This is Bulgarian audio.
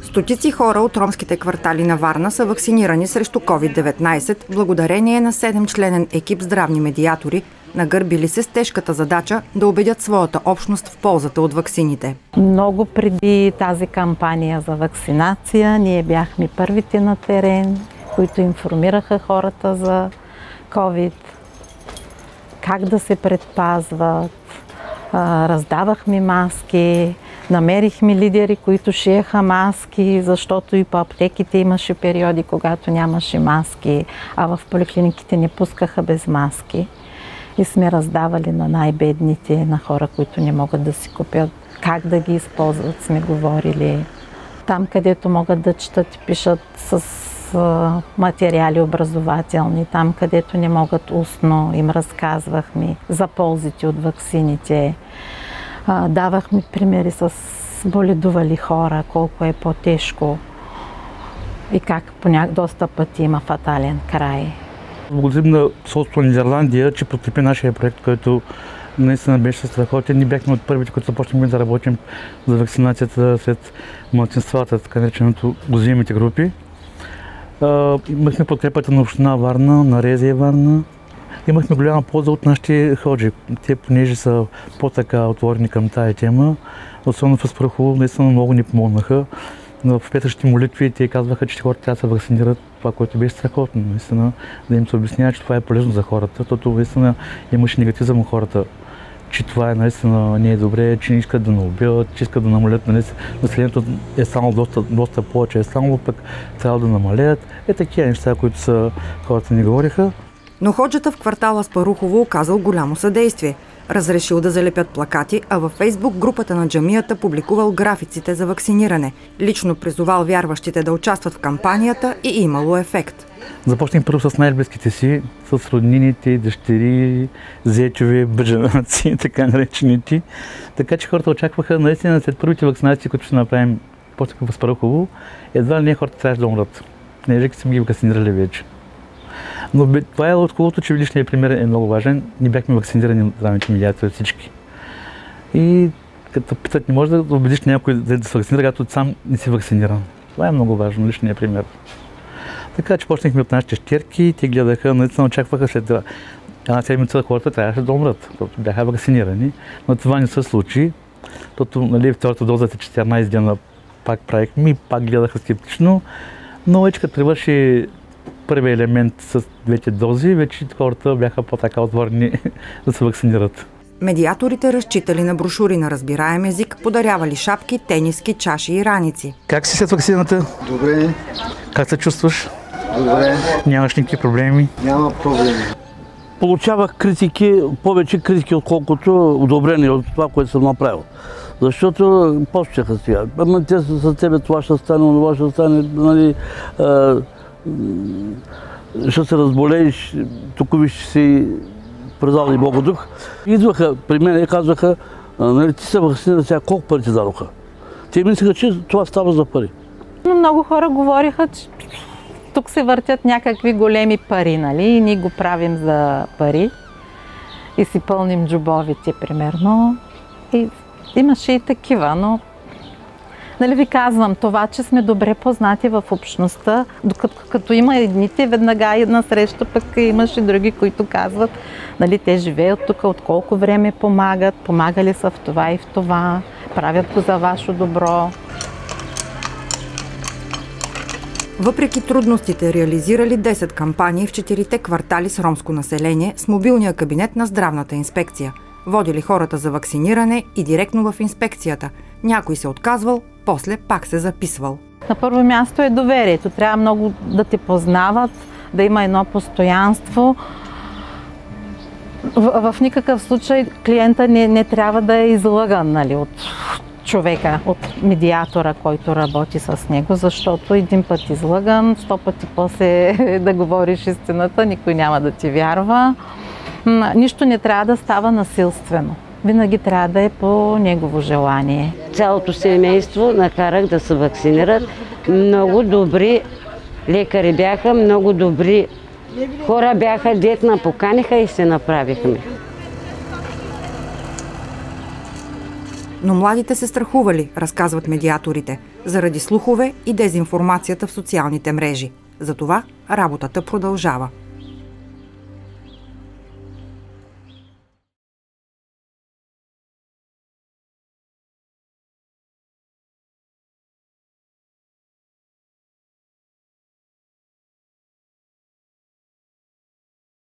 Стотици хора от ромските квартали на Варна са вакцинирани срещу COVID-19 благодарение на 7-членен екип здравни медиатори, нагърбили се с тежката задача да убедят своята общност в ползата от ваксините. Много преди тази кампания за вакцинация ние бяхме първите на терен, които информираха хората за COVID, как да се предпазват, раздавахме маски, намерихме лидери, които шиеха маски, защото и по аптеките имаше периоди, когато нямаше маски, а в поликлиниките не пускаха без маски. И сме раздавали на най-бедните, на хора, които не могат да си купят, как да ги използват, сме говорили. Там, където могат да четат и пишат с материали образователни, там, където не могат устно, им разказвахме за ползите от ваксините. Давахме примери с боледували хора, колко е по-тежко и как доста пъти има фатален край. Благодарим на посолството на Нидерландия, че подкрепи нашия проект, който наистина беше страхотен. Ние бяхме от първите, които започнахме да работим за вакцинацията след малцинствата, така нареченото уязвимите групи. Имахме подкрепата на община Варна, на РЗИ Варна. Имахме голяма полза от нашите ходжи. Те, понеже са по-така отворени към тая тема, особено в Аспарухово, наистина много ни помогнаха. В петъчните молитви те казваха, че хората трябва да се вакцинират, това, което беше страхотно. Наистина, да им се обяснява, че това е полезно за хората, защото наистина имаше негативизъм у хората, че това е наистина не е добре, че не искат да не убиват, че искат да намалят. Населението е само доста повече, е само пък трябва да намалят. Такива неща, които хората ни говориха. Но ходжата в квартала Аспарухово оказал голямо съдействие. Разрешил да залепят плакати, а във Фейсбук групата на джамията публикувал графиците за вакциниране. Лично призовал вярващите да участват в кампанията и имало ефект. Започнем първо с най-близките си, с роднините, дъщери, зечове, баджанаци, така наречените. Така че хората очакваха наистина след първите вакцинации, които ще направим в Аспарухово, едва ли не хората трябваше да умрат. Не сме ги вакцинирали вече. Но това е от хубавото, че личният пример е много важен. Ние бяхме вакцинирани от здравните медиатори всички. И като питат, не може да убедиш някой да се вакцинира, когато сам не си вакциниран. Това е много важно, личният пример. Така че почнахме от нашите щерки, те гледаха, наистина очакваха след една седмица хората трябваше да умрат, защото бяха вакцинирани. Но това не се случи, защото втората доза е 14 дена пак правихме и пак гледаха скептично. Но вече като привърши първият елемент с двете дози, вече хората бяха по-така отворени да се вакцинират. Медиаторите разчитали на брошури на разбираем език, подарявали шапки, тениски, чаши и раници. Как си след вакцината? Добре. Как се чувстваш? Добре. Нямаш никакви проблеми? Няма проблеми. Получавах критики, повече критики, отколкото одобрение от това, което съм направил. Защото почнаха сега. Ама те за тебе това ще стане, това ще стане, нали, ще се разболееш, тук виж си предал и Бога дух. Идваха при мен и казваха, нали, ти се вакцинира сега, колко пари ти дадоха? Те мислеха, че това става за пари. Но много хора говориха, че тук се въртят някакви големи пари, нали, и ние го правим за пари и си пълним джобовите, примерно. И имаше и такива, но нали ви казвам, това, че сме добре познати в общността, докато като има едните, веднага една среща, пък имаш и други, които казват, нали, те живеят тук, от колко време помагат, помагали са в това и в това, правят го за ваше добро. Въпреки трудностите, реализирали 10 кампании в 4-те квартали с ромско население с мобилния кабинет на здравната инспекция. Водили хората за вакциниране и директно в инспекцията. Някой се отказвал, после пак се записвал. На първо място е доверието. Трябва много да те познават, да има едно постоянство. В никакъв случай клиента не трябва да е излъган, нали, от човека, от медиатора, който работи с него, защото един път излъган, 100 пъти после да говориш истината, никой няма да ти вярва. Нищо не трябва да става насилствено. Винаги трябва да е по негово желание. Цялото семейство накарах да се вакцинират. Много добри лекари бяха, много добри хора бяха, детна поканиха и се направихме. Но младите се страхували, разказват медиаторите, заради слухове и дезинформацията в социалните мрежи. Затова работата продължава.